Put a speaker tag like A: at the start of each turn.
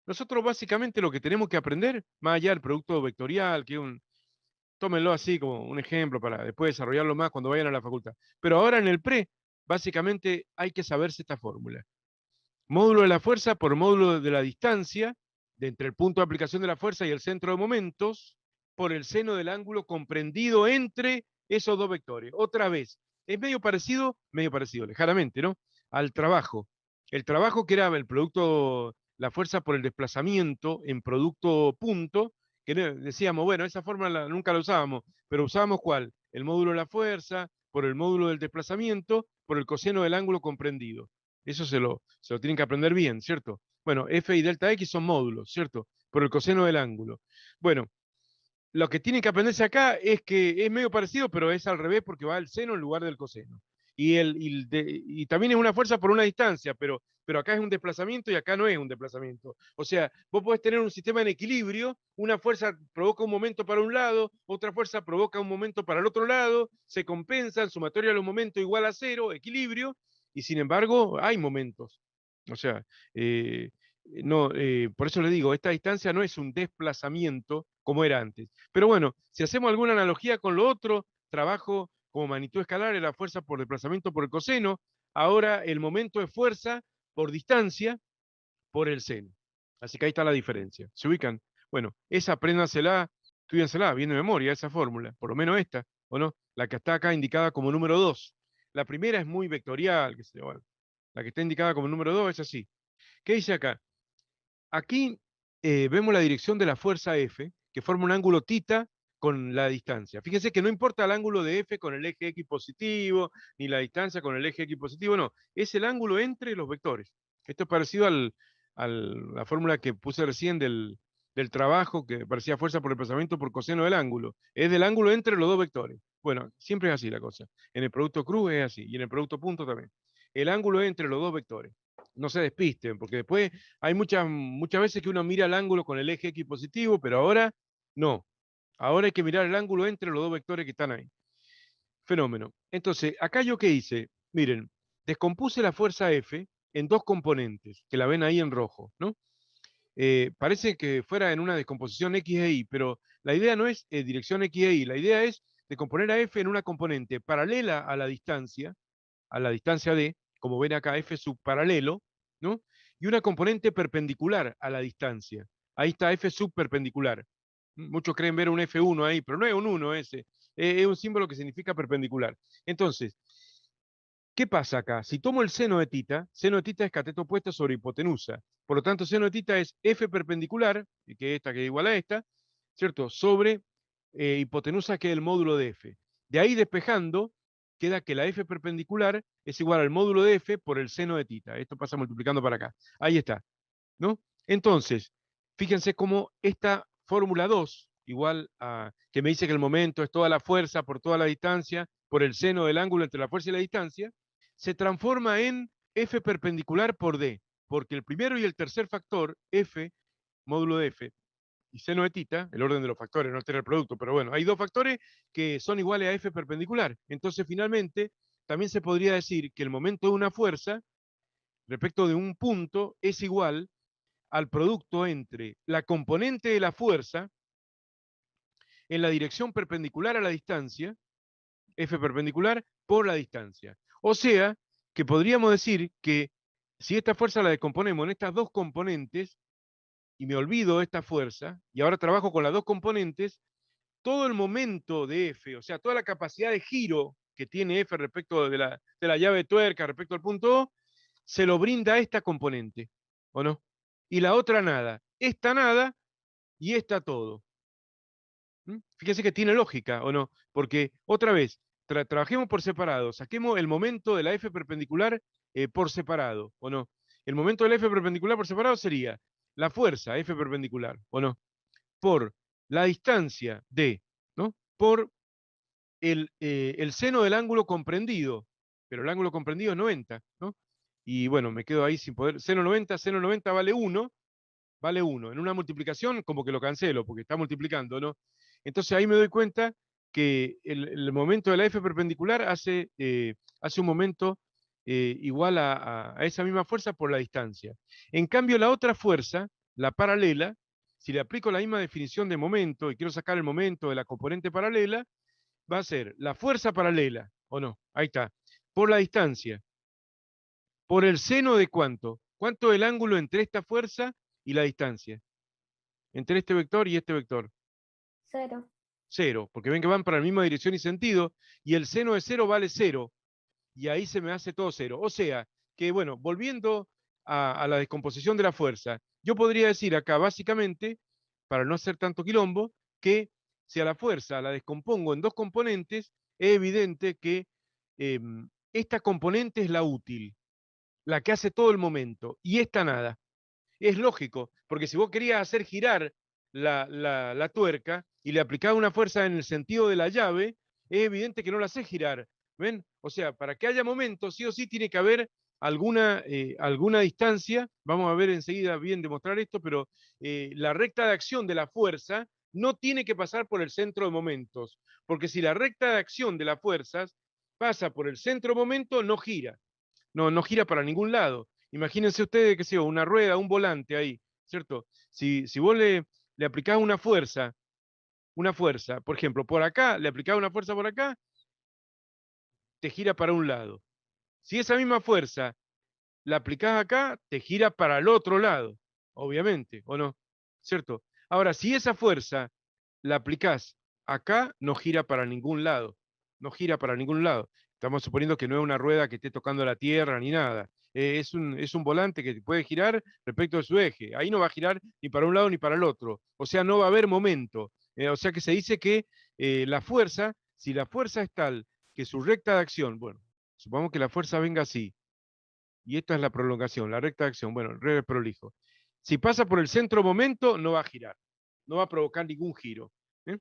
A: nosotros básicamente lo que tenemos que aprender, más allá del producto vectorial, que es tómenlo así como un ejemplo para después desarrollarlo más cuando vayan a la facultad. Pero ahora en el pre, básicamente hay que saberse esta fórmula. Módulo de la fuerza por módulo de la distancia, de entre el punto de aplicación de la fuerza y el centro de momentos, por el seno del ángulo comprendido entre esos dos vectores. Otra vez, es medio parecido, lejanamente, ¿no? Al trabajo. El trabajo que era el producto, la fuerza por el desplazamiento en producto punto, que decíamos, bueno, esa fórmula nunca la usábamos, pero usábamos ¿cuál? El módulo de la fuerza, por el módulo del desplazamiento, por el coseno del ángulo comprendido. Eso se lo tienen que aprender bien, ¿cierto? Bueno, f y delta x son módulos, ¿cierto? Por el coseno del ángulo. Bueno, lo que tienen que aprenderse acá es que es medio parecido, pero es al revés porque va al seno en lugar del coseno. Y también es una fuerza por una distancia, pero acá es un desplazamiento y acá no es un desplazamiento. O sea, vos podés tener un sistema en equilibrio, una fuerza provoca un momento para un lado, otra fuerza provoca un momento para el otro lado, se compensan, sumatoria de los momentos igual a cero, equilibrio, y sin embargo hay momentos. O sea, eh, no, por eso le digo, esta distancia no es un desplazamiento como era antes. Pero bueno, si hacemos alguna analogía con lo otro, trabajo como magnitud escalar es la fuerza por desplazamiento por el coseno, ahora el momento es fuerza por distancia por el seno. Así que ahí está la diferencia. ¿Se ubican? Bueno, esa apréndansela, estudiansela, bien de memoria, esa fórmula, por lo menos esta, ¿o no? La que está acá indicada como número 2. La primera es muy vectorial, que se, bueno, la que está indicada como número 2 es así. ¿Qué dice acá? Aquí vemos la dirección de la fuerza F, que forma un ángulo θ con la distancia. Fíjense que no importa el ángulo de F con el eje X positivo, ni la distancia con el eje X positivo, no. Es el ángulo entre los vectores. Esto es parecido a la fórmula que puse recién del trabajo, que parecía fuerza por desplazamiento por coseno del ángulo. Es del ángulo entre los dos vectores. Bueno, siempre es así la cosa. En el producto cruz es así, y en el producto punto también. El ángulo es entre los dos vectores. No se despisten, porque después hay muchas veces que uno mira el ángulo con el eje X positivo, pero ahora no. Ahora hay que mirar el ángulo entre los dos vectores que están ahí. Fenómeno. Entonces, acá yo qué hice, miren, descompuse la fuerza F en dos componentes, que la ven ahí en rojo, ¿no? Parece que fuera en una descomposición X e Y, pero la idea no es dirección X e Y, la idea es decomponer a F en una componente paralela a la distancia D, como ven acá, F subparalelo, ¿no? Y una componente perpendicular a la distancia. Ahí está F subperpendicular. Muchos creen ver un F1 ahí, pero no es un 1 ese. Es un símbolo que significa perpendicular. Entonces, ¿qué pasa acá? Si tomo el seno de tita es cateto opuesto sobre hipotenusa. Por lo tanto, seno de tita es F perpendicular, que es esta que es igual a esta, ¿cierto? Sobre hipotenusa, que es el módulo de F. De ahí despejando, queda que la F perpendicular es igual al módulo de F por el seno de tita. Esto pasa multiplicando para acá. Ahí está, ¿no? Entonces, fíjense cómo esta fórmula 2, igual a que me dice que el momento es toda la fuerza por toda la distancia, por el seno del ángulo entre la fuerza y la distancia, se transforma en F perpendicular por D, porque el primero y el tercer factor, F, módulo de F, y seno de tita, el orden de los factores, no altera el producto, pero bueno, hay dos factores que son iguales a F perpendicular. Entonces, finalmente, también se podría decir que el momento de una fuerza respecto de un punto es igual al producto entre la componente de la fuerza en la dirección perpendicular a la distancia, F perpendicular, por la distancia. O sea, que podríamos decir que si esta fuerza la descomponemos en estas dos componentes, y me olvido de esta fuerza, y ahora trabajo con las dos componentes, todo el momento de F, o sea, toda la capacidad de giro que tiene F respecto de la llave de tuerca, respecto al punto O, se lo brinda a esta componente, ¿o no? Y la otra nada. Esta nada y esta todo. Fíjense que tiene lógica, ¿o no? Porque, otra vez, trabajemos por separado, saquemos el momento de la F perpendicular por separado, ¿o no? El momento de la F perpendicular por separado sería la fuerza F perpendicular, ¿o no? Por la distancia D, ¿no? Por el seno del ángulo comprendido, pero el ángulo comprendido es 90, ¿no? Y bueno, me quedo ahí sin poder. Seno 90 vale 1. En una multiplicación, como que lo cancelo, porque está multiplicando, ¿no? Entonces ahí me doy cuenta que el momento de la F perpendicular hace un momento igual a esa misma fuerza por la distancia. En cambio, la otra fuerza, la paralela, si le aplico la misma definición de momento y quiero sacar el momento de la componente paralela, va a ser la fuerza paralela, ¿o no? Ahí está. Por la distancia. Por el seno de cuánto. ¿Cuánto es el ángulo entre esta fuerza y la distancia? Entre este vector y este vector.
B: 0.
A: Cero, porque ven que van para la misma dirección y sentido, y el seno de cero vale cero, y ahí se me hace todo cero. O sea, que bueno, volviendo a la descomposición de la fuerza, yo podría decir acá básicamente, para no hacer tanto quilombo, que si a la fuerza la descompongo en dos componentes, es evidente que eh, esta componente es la útil, la que hace todo el momento, y esta nada. Es lógico, porque si vos querías hacer girar la tuerca y le aplicabas una fuerza en el sentido de la llave, es evidente que no la haces girar. ¿Ven? O sea, para que haya momento, sí o sí tiene que haber alguna distancia. Vamos a ver enseguida bien demostrar esto, pero la recta de acción de la fuerza no tiene que pasar por el centro de momentos, porque si la recta de acción de las fuerzas pasa por el centro de momento, no gira. No gira para ningún lado. Imagínense ustedes, qué sé yo, una rueda, un volante ahí, ¿cierto? Si vos le aplicás una fuerza, por ejemplo, por acá, le aplicás una fuerza por acá, te gira para un lado. Si esa misma fuerza la aplicás acá, te gira para el otro lado, obviamente, ¿o no? ¿Cierto? Ahora, si esa fuerza la aplicás acá, no gira para ningún lado, no gira para ningún lado. Estamos suponiendo que no es una rueda que esté tocando la tierra ni nada. Es un volante que puede girar respecto de su eje. Ahí no va a girar ni para un lado ni para el otro. O sea, no va a haber momento. O sea que se dice que la fuerza, si la fuerza es tal que su recta de acción, bueno, supongamos que la fuerza venga así, y esta es la prolongación, la recta de acción, bueno, re prolijo. Si pasa por el centro momento, no va a girar, no va a provocar ningún giro. ¿Eh?